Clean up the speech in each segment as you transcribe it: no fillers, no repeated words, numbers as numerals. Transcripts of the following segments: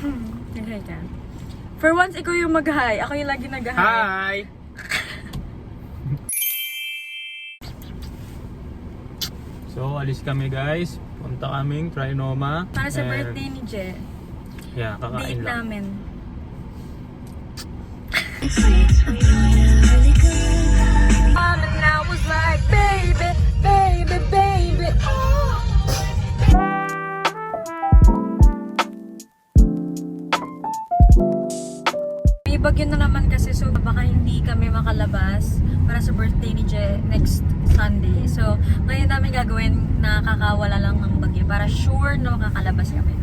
Nag-hi ka. For once, ikaw yung mag-hi. Ako yung lagi nag-hi. Hi! So, alis kami guys. Punta kaming Trinoma. Para sa birthday ni Je. Yeah, kakain Date lang. namin. And I was like, baby, baby, baby, oh. May bagyo na naman kasi, so baka hindi kami makalabas para sa birthday ni Je next Sunday. So, ngayon namin gagawin na kakawala lang ng bagyo para sure na makakalabas kami.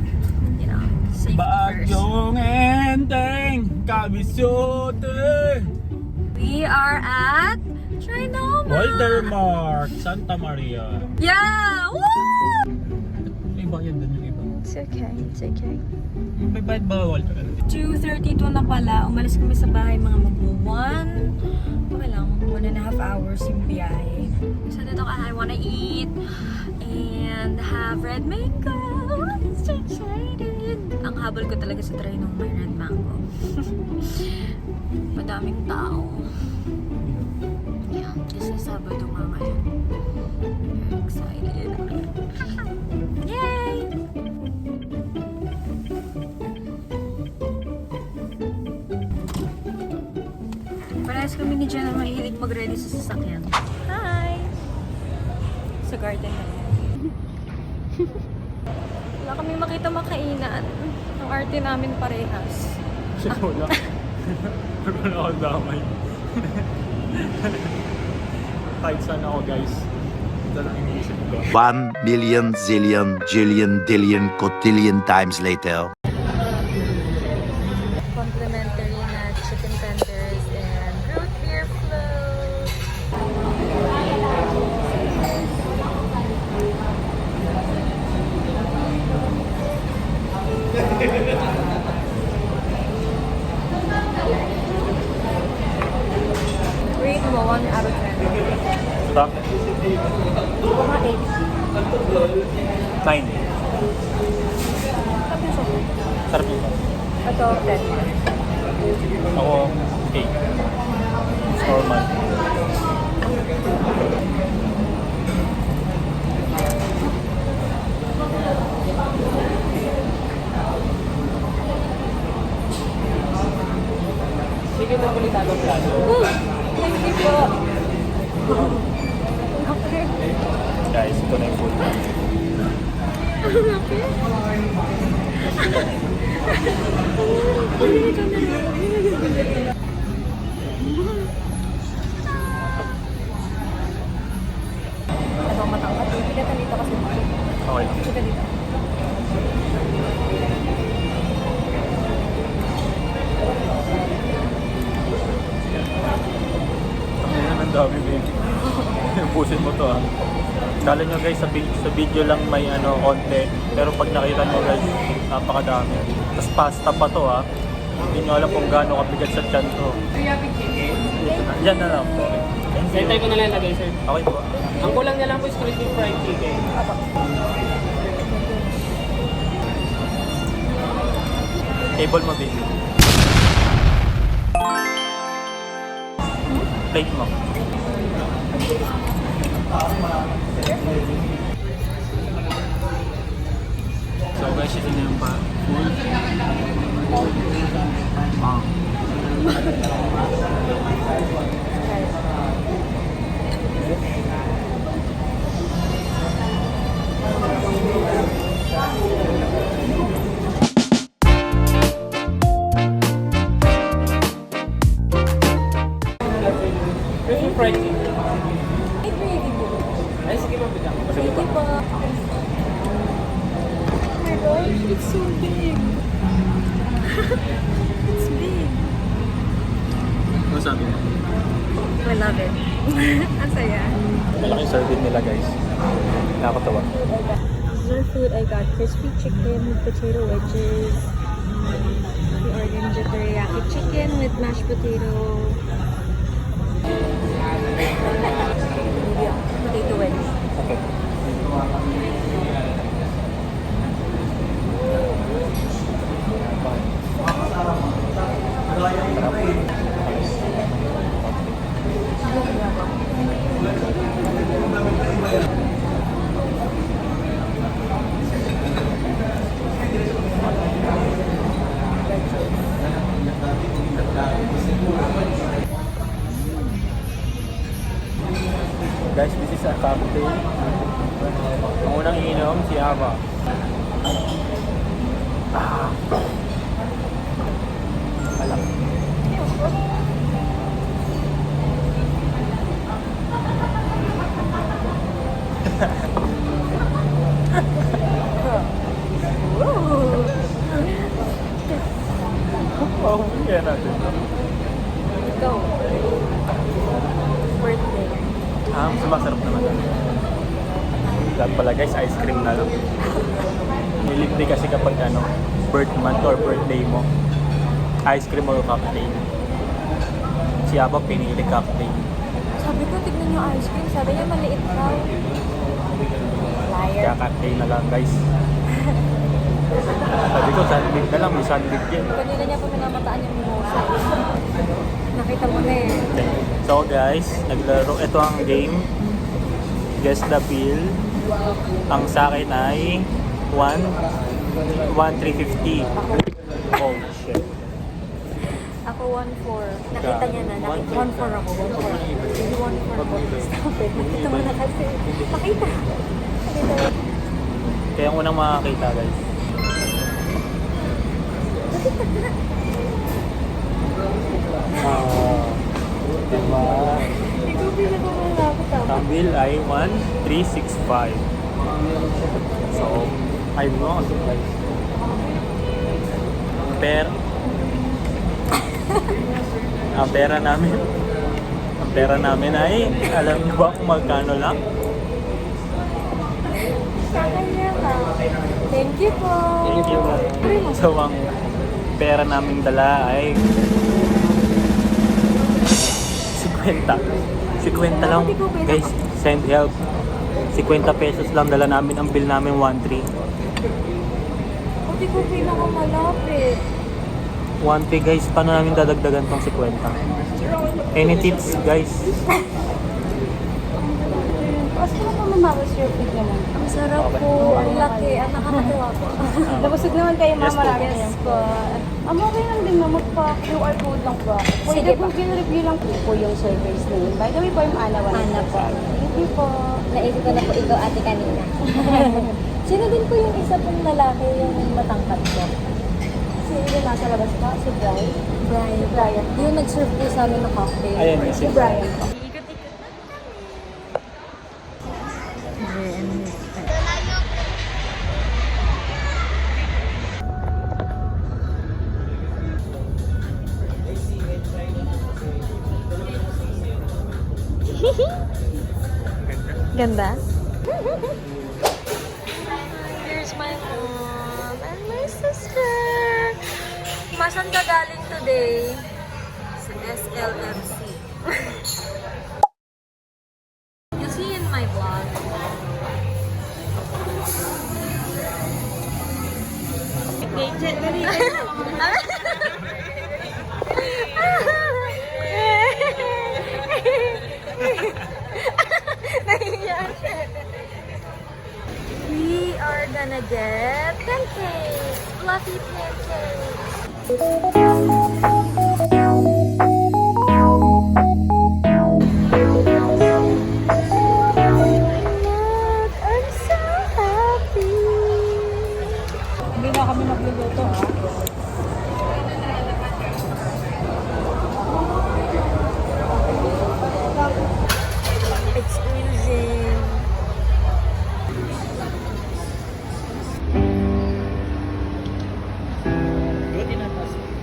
You know, safety first. Bagyong ending, Kabisote! We are at Trinoma! Waltermark, Santa Maria. Yeah! Woo! May bayad doon yung iba. It's okay, it's okay. May bayad ba, Walter? 2:32 na pala. Umalis kami sa bahay mga okay lang, 1.5 hours yung biyahe. So dito I wanna eat and have red mango. I'm so excited. Ang habol ko talaga sa Trinoma may red mango. Madaming tao. Yeah, kasi Sabado nga ngayon. Very excited. Yay! Parehas kami ni Jen na mahilig mag-ready sa sasakyan. Hi! Sa garden na yan. Wala kami makita makainan. Ang arte namin parehas. Siya wala. Wala ako damay. Kahit saan ako guys. Ito lang yung isip ko. 1 million, zillion, jillion, dillion, cotillion times later. Complimentary na chicken tenders and root beer float. Rate mo 1 out of 10. Stop. Mga 8. 9. Sabi sa Sarap yun. ito 10. Ako, 8. Normal. Sige na ulit ako plato. Thank you po. Okay. Guys, ito na yung food. Abang matangkat. Bigatan dito kasi. Okay lang. Sige dito. Ang dami baby. Ubusin mo to ah. Kala nyo guys sa video lang may konti. Pero pag nakita nyo guys, napakadami. Tapos pasta pa to ah. Hindi nyo alam kung gaano kabigat sa tiyan to. Dito na. Diyan na lang po. Sir, tayo ko na lang lagay, sir. Okay po. Ang kulang niya lang po is crispy fried chicken. Table mo baby. Plate mo. So guys, ito na yung full. Crispy fried chicken. Ay, gravy po. Ay, sige po, bigyan ko. Sige pa. Oh my gosh, it's so big. It's big. Ano sabi mo? I love it. Ang saya. Malaki serving nila guys. Nakakatawa. Other food, I got crispy chicken with potato wedges. We ordered the teriyaki chicken with mashed potato. Potato wedges. Okay. cocktail. Ang unang iinom, si Ava. Alam. Oh, kaya natin. Go. Birthday. Mas masarap naman. Lahat pala guys, ice cream na lang. Nilibre kasi kapag birth month or birthday mo. Ice cream o cocktail. Si Aba pinili cocktail. Sabi ko, tignan nyo ice cream. Sabi niya, maliit daw. Kaya Liar. cocktail na lang guys. Sabi ko, sandwich na lang. May sandwich yan. Kanina niya pa minamataan yung mimosa. Nakita mo na eh. Okay. So guys, naglaro. Ito ang game. Guess the bill. Ang sa akin ay 1,350. Oh shit. Ako 1-4. Nakita niya na. 1-4 ako. 1-4. Hindi 1-4 ako. Stop it. Nakita mo na kasi. Nakita. Nakita mo. Kaya ang unang makakita guys. Diba? Ikaw pinakamalapit ako. Ang bill ay 1,365. So, ay mo kasi guys. Ang pera namin ay, alam niyo ba kung magkano lang? Sa kanya ka. Thank you po. Thank you. So, ang pera namin dala ay 50 lang. Guys, send help. 50 pesos lang dala namin. Ang bill namin 1,300. Hindi ko pinakamalapit. 1P guys, paano namin dadagdagan tong 50? Any tips guys? Kasi naman mamawas your food naman. Ang sarap po. Ang laki. Ang nakakatuwa po. Nabusog naman kayo Yes po. marami. Yes po. Okay lang din na magpa-QR code lang po ako. For Sige the po. Google review lang po yung servers name. By the way po, yung Ana Ana po. Thank you po. Naisip ko na po ikaw ate kanina. Sino din po yung isa pong lalaki yung matangkad ko? Sino yung nasa labas po? Si Brian. Brian. Yung nag-serve po sa amin ng cocktail. Ayan, Si Brian po. Ikot-ikot na kami. Ganda? Here's my mom and my sister. Masan ka galing today? Sa SLMC. You see in my vlog. We are gonna get pancakes, fluffy pancakes. Look, I'm so happy. Hindi na kami magluluto ha. It's oozing.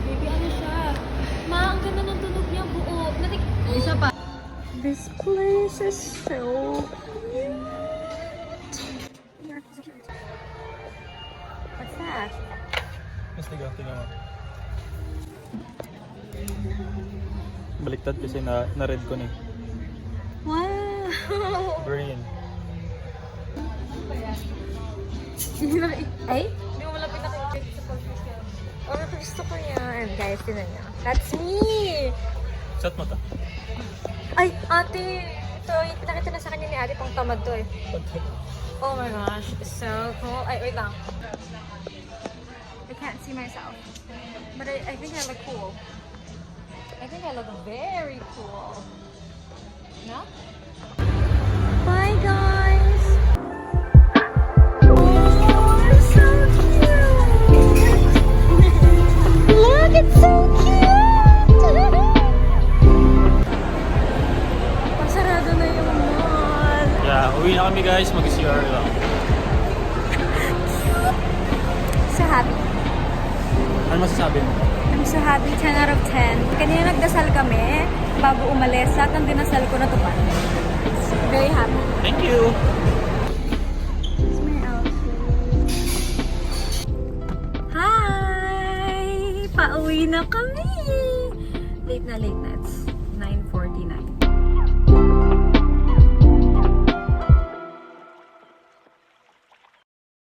Baby, ano siya? Ma, ang ganda ng tunog niya buo. Isa pa. This place is so cute. What's that? Mas tingnan mo. Baliktad kasi na-read ko ni. Wow! Green. Ay? Hindi mo malapit na kayo sa pag-official. Oh, gusto ko yan. Guys, tinan niyo. That's me! Shot mo to. Ay, ate! Ito, yung pinakita na sa kanya ni ate pang tamad to eh. Oh my gosh, it's so cool. Ay, wait lang. I can't see myself. But I think I look cool. I think I look very cool. No? Bye, guys! Oh, it's so cute! Look, it's so cute! Pasarado na yung mall. Yeah, uwi na kami guys, mag-CR lang. So happy. Ano masasabi mo? I'm so happy. 10 out of 10. Kanina nagdasal kami bago umalis. Lahat ng dinasal ko natupad. Very happy. Thank you! It's my outfit. Hi! Pauwi na kami! Late na. It's